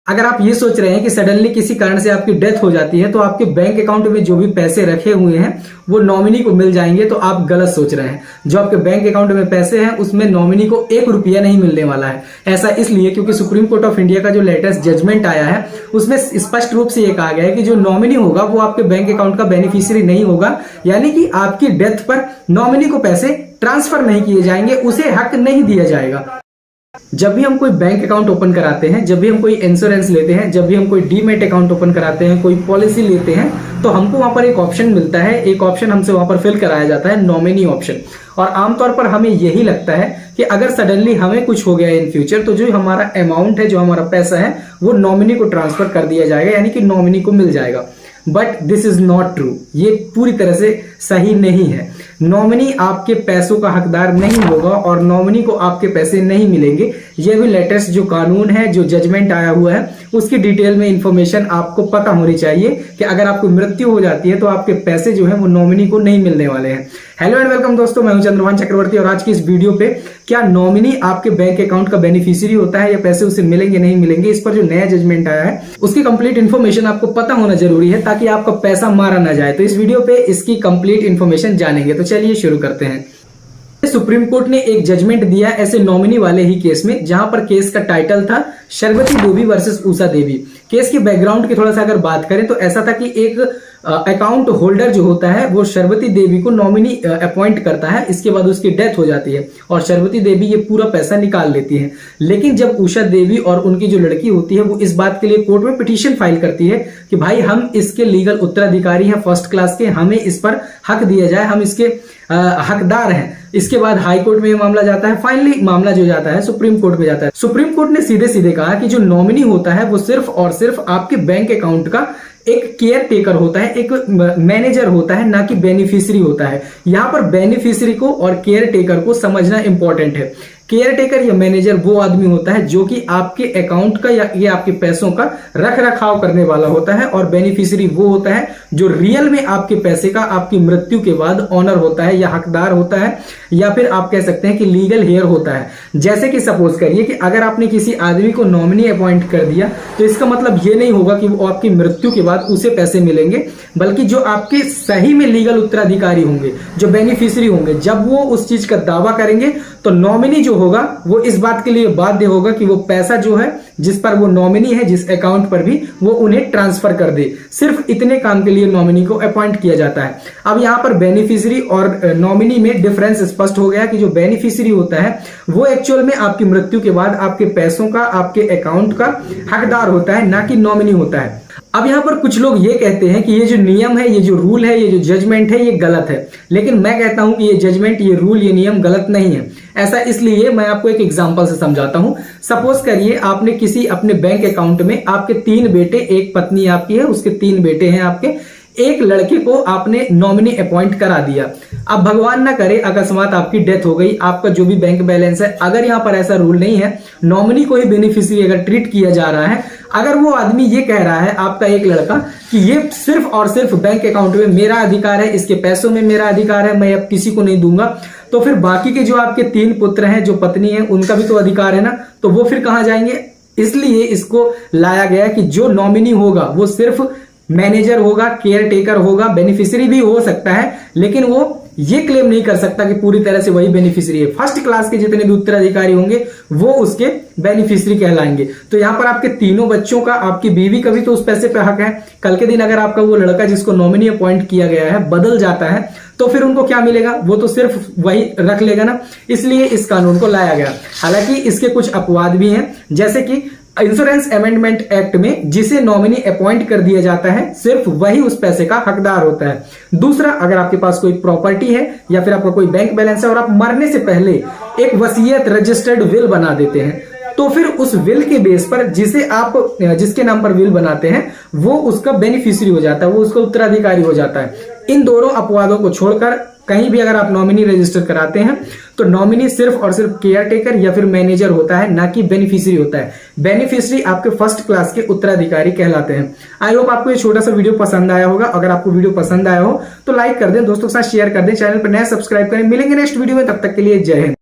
अगर आप ये सोच रहे हैं कि सडनली किसी कारण से आपकी डेथ हो जाती है तो आपके बैंक अकाउंट में जो भी पैसे रखे हुए हैं वो नॉमिनी को मिल जाएंगे, तो आप गलत सोच रहे हैं। जो आपके बैंक अकाउंट में पैसे हैं उसमें नॉमिनी को 1 रुपया नहीं मिलने वाला है। ऐसा इसलिए क्योंकि सुप्रीम कोर्ट ऑफ इंडिया का जो लेटेस्ट जजमेंट आया है उसमें स्पष्ट रूप से ये कहा गया है कि जो नॉमिनी होगा वो आपके बैंक अकाउंट का बेनिफिशियरी नहीं होगा, यानी कि आपकी डेथ पर नॉमिनी को पैसे ट्रांसफर नहीं किए जाएंगे, उसे हक नहीं दिया जाएगा। जब भी हम कोई बैंक अकाउंट ओपन कराते हैं, जब भी हम कोई इंश्योरेंस लेते हैं, जब भी हम कोई डीमैट अकाउंट ओपन कराते हैं, कोई पॉलिसी लेते हैं, तो हमको वहां पर एक ऑप्शन मिलता है, एक ऑप्शन हमसे वहां पर फिल कराया जाता है, नॉमिनी ऑप्शन। और आमतौर पर हमें यही लगता है कि अगर सडनली हमें कुछ हो गया इन फ्यूचर तो जो हमारा अमाउंट है, जो हमारा पैसा है, वो नॉमिनी को ट्रांसफर कर दिया जाएगा, यानी कि नॉमिनी को मिल जाएगा। But this is not true, ये पूरी तरह से सही नहीं है। नॉमिनी आपके पैसों का हकदार नहीं होगा और नॉमिनी को आपके पैसे नहीं मिलेंगे। यह भी लेटेस्ट जो कानून है, जो जजमेंट आया हुआ है, उसकी डिटेल में इंफॉर्मेशन आपको पता होनी चाहिए कि अगर आपको मृत्यु हो जाती है तो आपके पैसे जो है वो नॉमिनी को नहीं मिलने वाले हैं। हेलो एंड वेलकम दोस्तों, मैं हूं चंद्रभान चक्रवर्ती और आज की इस वीडियो पे क्या नॉमिनी आपके बैंक अकाउंट का बेनिफिशियरी होता है या पैसे उसे मिलेंगे नहीं मिलेंगे, इस पर जो नया जजमेंट आया है उसकी कंप्लीट इन्फॉर्मेशन आपको पता होना जरूरी है ताकि आपका पैसा मारा ना जाए। तो इस वीडियो पे इसकी कंप्लीट इन्फॉर्मेशन जानेंगे। तो चलिए शुरू करते हैं। सुप्रीम कोर्ट ने एक जजमेंट दिया ऐसे नॉमिनी वाले ही केस में, जहां पर केस का टाइटल था शर्बती देवी वर्सेस उषा देवी। केस की बैकग्राउंड की थोड़ा सा अगर बात करें तो ऐसा था कि एक अकाउंट होल्डर जो होता है वो शर्बती देवी को नॉमिनी अपॉइंट करता है, इसके बाद उसकी डेथ हो जाती है और शर्बती देवी ये पूरा पैसा निकाल लेती है। लेकिन जब उषा देवी और उनकी जो लड़की होती है वो इस बात के लिए कोर्ट में पिटीशन फाइल करती है कि भाई हम इसके लीगल उत्तराधिकारी हैं फर्स्ट क्लास के, हमें इस पर हक दिया जाए, हम इसके हकदार हैं। इसके बाद हाई कोर्ट में मामला जाता है, फाइनली मामला जो जाता है सुप्रीम कोर्ट में जाता है। सुप्रीम कोर्ट ने सीधे सीधे कहा कि जो नॉमिनी होता है वो सिर्फ और सिर्फ आपके बैंक अकाउंट का एक केयर टेकर होता है, एक मैनेजर होता है, ना कि बेनिफिशियरी होता है। यहां पर बेनिफिशियरी को और केयर टेकर को समझना इंपॉर्टेंट है। केयर टेकर या मैनेजर वो आदमी होता है जो कि आपके अकाउंट का या ये आपके पैसों का रख रखाव करने वाला होता है, और बेनिफिशियरी वो होता है जो रियल में आपके पैसे का आपकी मृत्यु के बाद ऑनर होता है या हकदार होता है, या फिर आप कह सकते हैं कि लीगल हेयर होता है। जैसे कि सपोज करिए कि अगर आपने किसी आदमी को नॉमिनी अपॉइंट कर दिया तो इसका मतलब ये नहीं होगा कि वो आपकी मृत्यु के बाद उसे पैसे मिलेंगे, बल्कि जो आपके सही में लीगल उत्तराधिकारी होंगे, जो बेनिफिशियरी होंगे, जब वो उस चीज का दावा करेंगे तो नॉमिनी जो होगा वो इस बात के लिए बाध्य होगा कि वो पैसा जो है जिस पर वो नॉमिनी है, जिस अकाउंट पर भी, वो उन्हें ट्रांसफर कर दे। सिर्फ इतने काम के लिए नॉमिनी को अपॉइंट किया जाता है। अब यहां पर बेनिफिशियरी और नॉमिनी में डिफरेंस स्पष्ट हो गया कि जो बेनिफिशियरी होता है वो एक्चुअल में आपकी मृत्यु के बाद आपके पैसों का, आपके अकाउंट का हकदार होता है, ना कि नॉमिनी होता है। अब यहां पर कुछ लोग ये कहते हैं कि ये जो नियम है, ये जो रूल है, ये जो जजमेंट है, ये गलत है। लेकिन मैं कहता हूं कि ये जजमेंट, ये रूल, ये नियम गलत नहीं है। ऐसा इसलिए, मैं आपको एक एग्जांपल से समझाता हूं। सपोज करिए आपने किसी अपने बैंक अकाउंट में आपके 3 बेटे, एक पत्नी आपकी है, उसके 3 बेटे हैं आपके, एक लड़के को आपने नॉमिनी अपॉइंट करा दिया। अब भगवान ना करे अकस्मात आपकी डेथ हो गई, आपका जो भी बैंक बैलेंस है, अगर यहां पर ऐसा रूल नहीं है, नॉमिनी को ही बेनिफिशियरी अगर ट्रीट किया जा रहा है, अगर वो आदमी ये कह रहा है, आपका एक लड़का, कि ये सिर्फ और सिर्फ बैंक अकाउंट में मेरा अधिकार है, इसके पैसों में मेरा अधिकार है, मैं अब किसी को नहीं दूंगा, तो फिर बाकी के जो आपके 3 पुत्र हैं, जो पत्नी है, उनका भी तो अधिकार है ना, तो वो फिर कहां जाएंगे? इसलिए इसको लाया गया कि जो नॉमिनी होगा वो सिर्फ मैनेजर होगा, केयर टेकर होगा, बेनिफिशियरी भी हो सकता है, लेकिन वो ये क्लेम नहीं कर सकता कि पूरी तरह से वही बेनिफिशियरी है। फर्स्ट क्लास के जितने भी उत्तराधिकारी होंगे वो उसके बेनिफिशियरी कहलाएंगे। तो यहां पर आपके तीनों बच्चों का, आपकी बीवी का भी तो उस पैसे पे हक है। कल के दिन अगर आपका वो लड़का जिसको नॉमिनी अपॉइंट किया गया है बदल जाता है तो फिर उनको क्या मिलेगा? वो तो सिर्फ वही रख लेगा ना। इसलिए इस कानून को लाया गया। हालांकि इसके कुछ अपवाद भी हैं, जैसे कि इंश्योरेंस अमेंडमेंट एक्ट में जिसे नॉमिनी अपॉइंट कर दिया जाता है सिर्फ वही उस पैसे का हकदार होता है। दूसरा, अगर आपके पास कोई प्रॉपर्टी है या फिर आपका कोई बैंक बैलेंस है और आप मरने से पहले एक वसीयत रजिस्टर्ड विल बना देते हैं, तो फिर उस विल के बेस पर जिसके नाम पर विल बनाते हैं वो उसका बेनिफिशियरी हो जाता है, वो उसका उत्तराधिकारी हो जाता है। इन दोनों अपवादों को छोड़कर कहीं भी अगर आप नॉमिनी रजिस्टर कराते हैं तो नॉमिनी सिर्फ और सिर्फ केयर टेकर या फिर मैनेजर होता है, ना कि बेनिफिशियरी होता है। बेनिफिशियरी आपके फर्स्ट क्लास के उत्तराधिकारी कहलाते हैं। आई होप आपको ये छोटा सा वीडियो पसंद आया होगा। अगर आपको वीडियो पसंद आया हो तो लाइक कर दें, दोस्तों के साथ शेयर कर दें, चैनल पर नया सब्सक्राइब करें। मिलेंगे नेक्स्ट वीडियो में, तब तक के लिए जय हिंद।